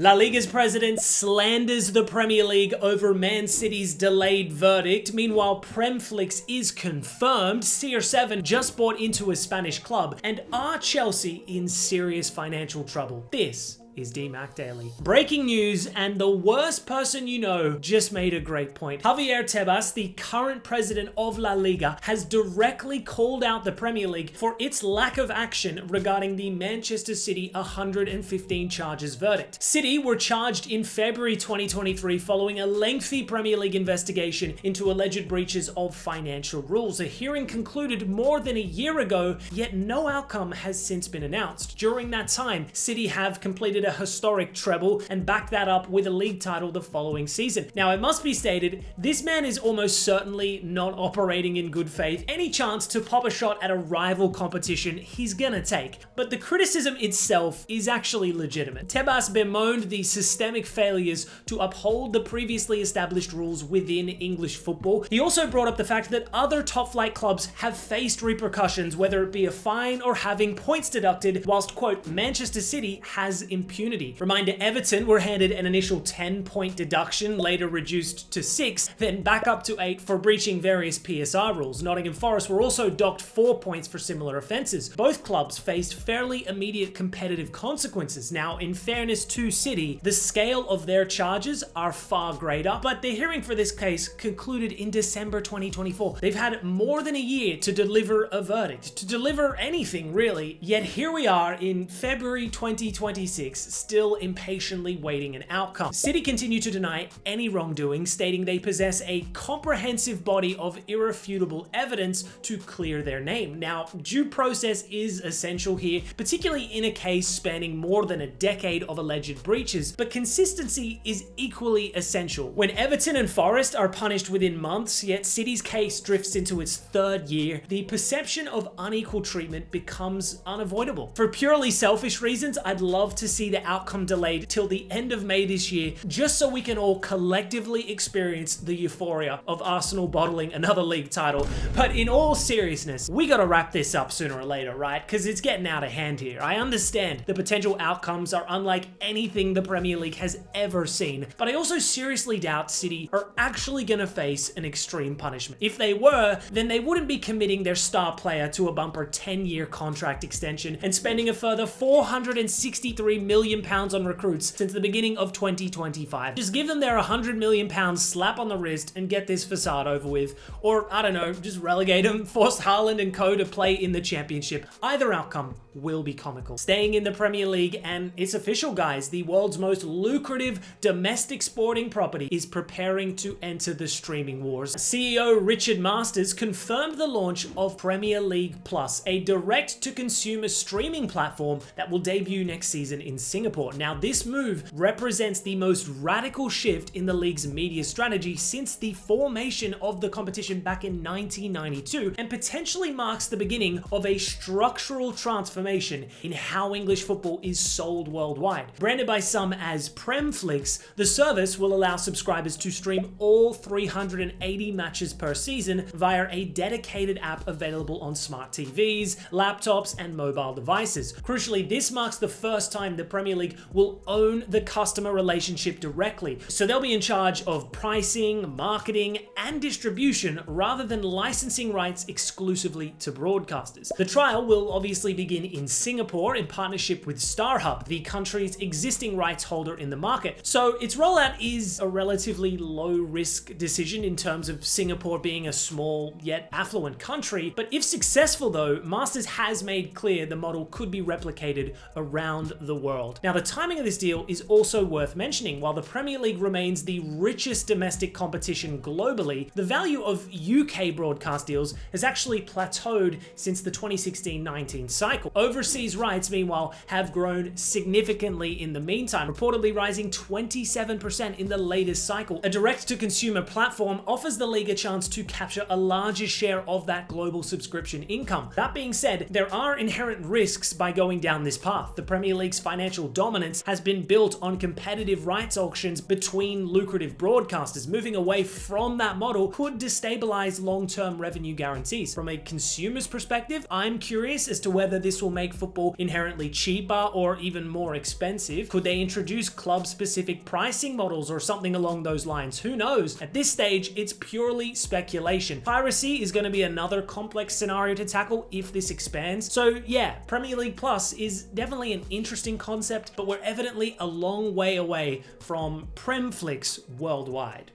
La Liga's president slanders the Premier League over Man City's delayed verdict. Meanwhile, PREMFLIX is confirmed. CR7 just bought into a Spanish club. And are Chelsea in serious financial trouble? This is DMAC Daily. Breaking news, and the worst person you know just made a great point. Javier Tebas, the current president of La Liga, has directly called out the Premier League for its lack of action regarding the Manchester City 115 charges verdict. City were charged in February 2023 following a lengthy Premier League investigation into alleged breaches of financial rules. A hearing concluded more than a year ago, yet no outcome has since been announced. During that time, City have completed a historic treble and backed that up with a league title the following season. Now, it must be stated, this man is almost certainly not operating in good faith. Any chance to pop a shot at a rival competition, he's gonna take. But the criticism itself is actually legitimate. Tebas bemoaned the systemic failures to uphold the previously established rules within English football. He also brought up the fact that other top-flight clubs have faced repercussions, whether it be a fine or having points deducted, whilst, quote, Manchester City has impunity. Reminder, Everton were handed an initial 10-point deduction, later reduced to 6, then back up to 8 for breaching various PSR rules. Nottingham Forest were also docked 4 points for similar offences. Both clubs faced fairly immediate competitive consequences. Now, in fairness to City, the scale of their charges are far greater, but the hearing for this case concluded in December 2024. They've had more than a year to deliver a verdict, to deliver anything really, yet here we are in February 2026, still impatiently waiting an outcome. City continue to deny any wrongdoing, stating they possess a comprehensive body of irrefutable evidence to clear their name. Now, due process is essential here, particularly in a case spanning more than a decade of alleged breaches, but consistency is equally essential. When Everton and Forest are punished within months, yet City's case drifts into its third year, the perception of unequal treatment becomes unavoidable. For purely selfish reasons, I'd love to see the outcome delayed till the end of May this year, just so we can all collectively experience the euphoria of Arsenal bottling another league title. But in all seriousness, we gotta wrap this up sooner or later, right? Because it's getting out of hand here. I understand the potential outcomes are unlike anything the Premier League has ever seen, but I also seriously doubt City are actually gonna face an extreme punishment. If they were, then they wouldn't be committing their star player to a bumper 10-year contract extension and spending a further £463 million on recruits since the beginning of 2025. Just give them their £100 million slap on the wrist and get this facade over with. Or, I don't know, just relegate them, force Haaland and co to play in the championship. Either outcome will be comical. Staying in the Premier League, and it's official, guys, the world's most lucrative domestic sporting property is preparing to enter the streaming wars. CEO Richard Masters confirmed the launch of Premier League Plus, a direct-to-consumer streaming platform that will debut next season in Singapore. Now, this move represents the most radical shift in the league's media strategy since the formation of the competition back in 1992, and potentially marks the beginning of a structural transformation in how English football is sold worldwide. Branded by some as PREMFLIX, the service will allow subscribers to stream all 380 matches per season via a dedicated app available on smart TVs, laptops, and mobile devices. Crucially, this marks the first time the Premier League will own the customer relationship directly, so they'll be in charge of pricing, marketing, and distribution rather than licensing rights exclusively to broadcasters. The trial will obviously begin in Singapore in partnership with StarHub, the country's existing rights holder in the market. So its rollout is a relatively low-risk decision in terms of Singapore being a small yet affluent country, but if successful though, Masters has made clear the model could be replicated around the world. Now, the timing of this deal is also worth mentioning. While the Premier League remains the richest domestic competition globally, the value of UK broadcast deals has actually plateaued since the 2016-19 cycle. Overseas rights, meanwhile, have grown significantly in the meantime, reportedly rising 27% in the latest cycle. A direct-to-consumer platform offers the league a chance to capture a larger share of that global subscription income. That being said, there are inherent risks by going down this path. The Premier League's financial financial dominance has been built on competitive rights auctions between lucrative broadcasters. Moving away from that model could destabilize long-term revenue guarantees. From a consumer's perspective, I'm curious as to whether this will make football inherently cheaper or even more expensive. Could they introduce club-specific pricing models or something along those lines? Who knows? At this stage, it's purely speculation. Piracy is going to be another complex scenario to tackle if this expands. So yeah, Premier League Plus is definitely an interesting concept, but we're evidently a long way away from PREMFLIX worldwide.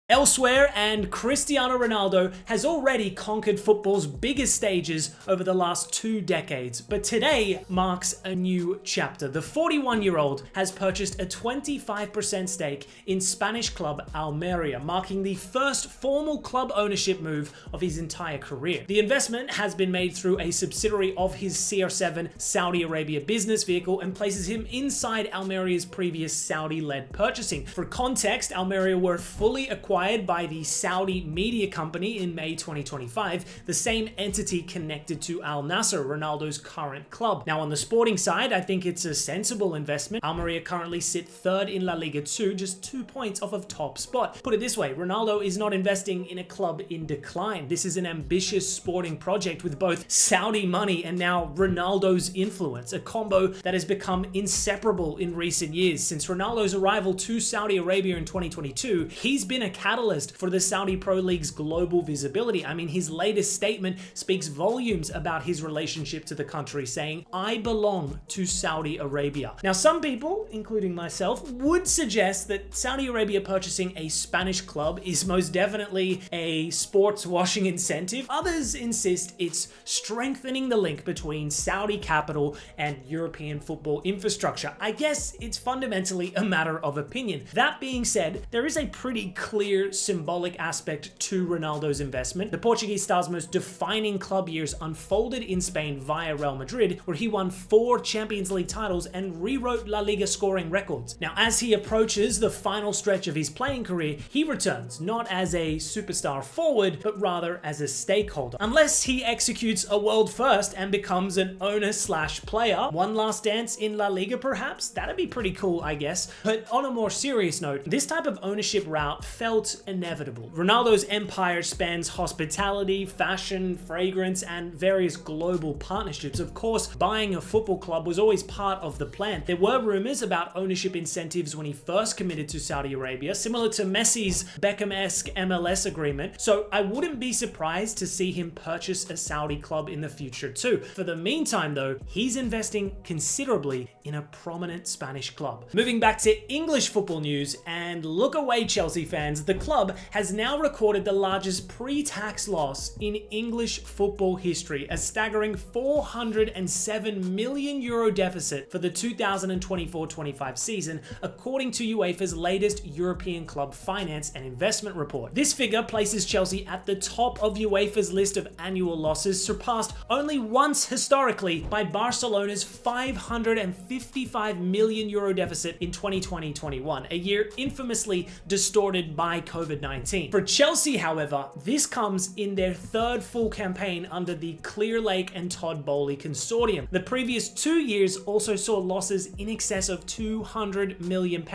Elsewhere, and Cristiano Ronaldo has already conquered football's biggest stages over the last 2 decades, but today marks a new chapter. The 41-year-old has purchased a 25% stake in Spanish club Almeria, marking the first formal club ownership move of his entire career. The investment has been made through a subsidiary of his CR7 Saudi Arabia business vehicle and places him inside Almeria's previous Saudi-led purchasing. For context, Almeria were fully acquired by the Saudi media company in May 2025, the same entity connected to Al Nassr, Ronaldo's current club. Now on the sporting side, I think it's a sensible investment. Almeria currently sit 3rd in La Liga 2, just 2 points off of top spot. Put it this way, Ronaldo is not investing in a club in decline. This is an ambitious sporting project with both Saudi money and now Ronaldo's influence, a combo that has become inseparable in recent years. Since Ronaldo's arrival to Saudi Arabia in 2022, he's been a catalyst for the Saudi Pro League's global visibility. I mean, his latest statement speaks volumes about his relationship to the country, saying, "I belong to Saudi Arabia." Now, some people, including myself, would suggest that Saudi Arabia purchasing a Spanish club is most definitely a sports washing incentive. Others insist it's strengthening the link between Saudi capital and European football infrastructure. I guess it's fundamentally a matter of opinion. That being said, there is a pretty clear symbolic aspect to Ronaldo's investment. The Portuguese star's most defining club years unfolded in Spain via Real Madrid, where he won 4 Champions League titles and rewrote La Liga scoring records. Now, as he approaches the final stretch of his playing career, he returns not as a superstar forward, but rather as a stakeholder. Unless he executes a world first and becomes an owner/player, one last dance in La Liga perhaps? That'd be pretty cool, I guess. But on a more serious note, this type of ownership route felt inevitable. Ronaldo's empire spans hospitality, fashion, fragrance, and various global partnerships. Of course, buying a football club was always part of the plan. There were rumors about ownership incentives when he first committed to Saudi Arabia, similar to Messi's Beckham-esque MLS agreement, so I wouldn't be surprised to see him purchase a Saudi club in the future too. For the meantime though, he's investing considerably in a prominent Spanish club. Moving back to English football news, and look away Chelsea fans, the club has now recorded the largest pre-tax loss in English football history, a staggering €407 million deficit for the 2024-25 season, according to UEFA's latest European club finance and investment report. This figure places Chelsea at the top of UEFA's list of annual losses, surpassed only once historically by Barcelona's €555 million deficit in 2020-21, a year infamously distorted by COVID-19. For Chelsea, however, this comes in their 3rd full campaign under the Clear Lake and Todd Boehly consortium. The previous 2 years also saw losses in excess of £200 million,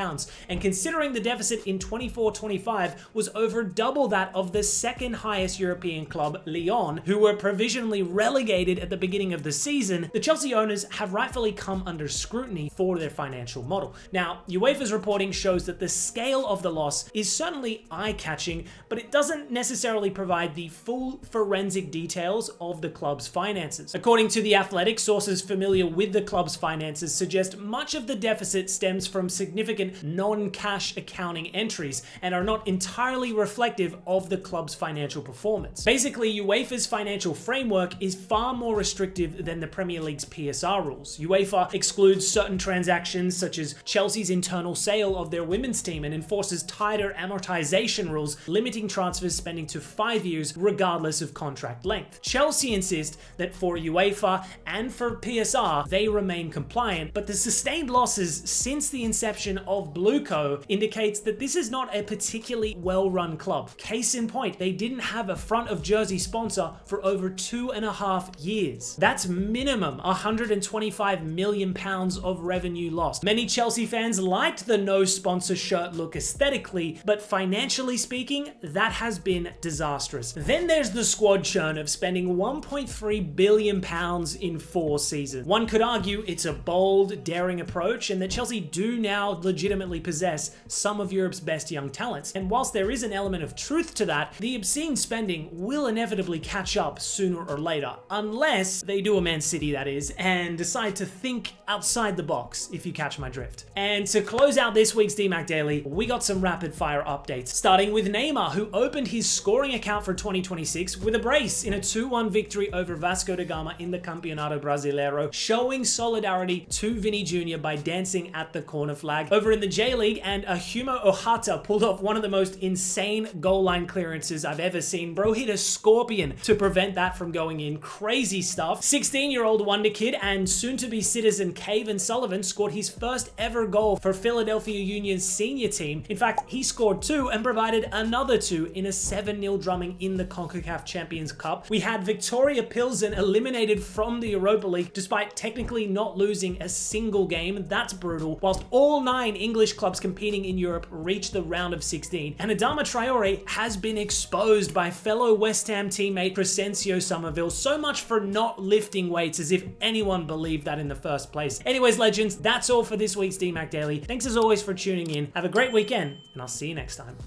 and considering the deficit in 24-25 was over double that of the 2nd highest European club, Lyon, who were provisionally relegated at the beginning of the season, the Chelsea owners have rightfully come under scrutiny for their financial model. Now, UEFA's reporting shows that the scale of the loss is certainly eye-catching, but it doesn't necessarily provide the full forensic details of the club's finances. According to The Athletic, sources familiar with the club's finances suggest much of the deficit stems from significant non-cash accounting entries and are not entirely reflective of the club's financial performance. Basically, UEFA's financial framework is far more restrictive than the Premier League's PSR rules. UEFA excludes certain transactions such as Chelsea's internal sale of their women's team and enforces tighter amortization normalization rules limiting transfers spending to 5 years regardless of contract length. Chelsea insist that for UEFA and for PSR, they remain compliant, but the sustained losses since the inception of Blueco indicates that this is not a particularly well-run club. Case in point, they didn't have a front of jersey sponsor for over 2.5 years. That's minimum £125 million of revenue lost. Many Chelsea fans liked the no sponsor shirt look aesthetically, but financially speaking, that has been disastrous. Then there's the squad churn of spending £1.3 billion in 4 seasons. One could argue it's a bold, daring approach and that Chelsea do now legitimately possess some of Europe's best young talents. And whilst there is an element of truth to that, the obscene spending will inevitably catch up sooner or later, unless they do a Man City, that is, and decide to think outside the box, if you catch my drift. And to close out this week's DMAC Daily, we got some rapid fire updates, starting with Neymar, who opened his scoring account for 2026 with a brace in a 2-1 victory over Vasco da Gama in the Campeonato Brasileiro, showing solidarity to Vini Jr. by dancing at the corner flag. Over in the J-League, and Ahumo Ohata pulled off one of the most insane goal line clearances I've ever seen. Bro hit a scorpion to prevent that from going in. Crazy stuff. 16-year-old wonder kid and soon-to-be citizen Caven Sullivan scored his first ever goal for Philadelphia Union's senior team. In fact, he scored 2 and provided another 2 in a 7-0 drumming in the CONCACAF Champions Cup. We had Victoria Pilsen eliminated from the Europa League despite technically not losing a single game. That's brutal. Whilst all 9 English clubs competing in Europe reached the round of 16. And Adama Traore has been exposed by fellow West Ham teammate Crescencio Somerville. So much for not lifting weights, as if anyone believed that in the first place. Anyways, legends, that's all for this week's DMAC Daily. Thanks as always for tuning in. Have a great weekend, and I'll see you next time.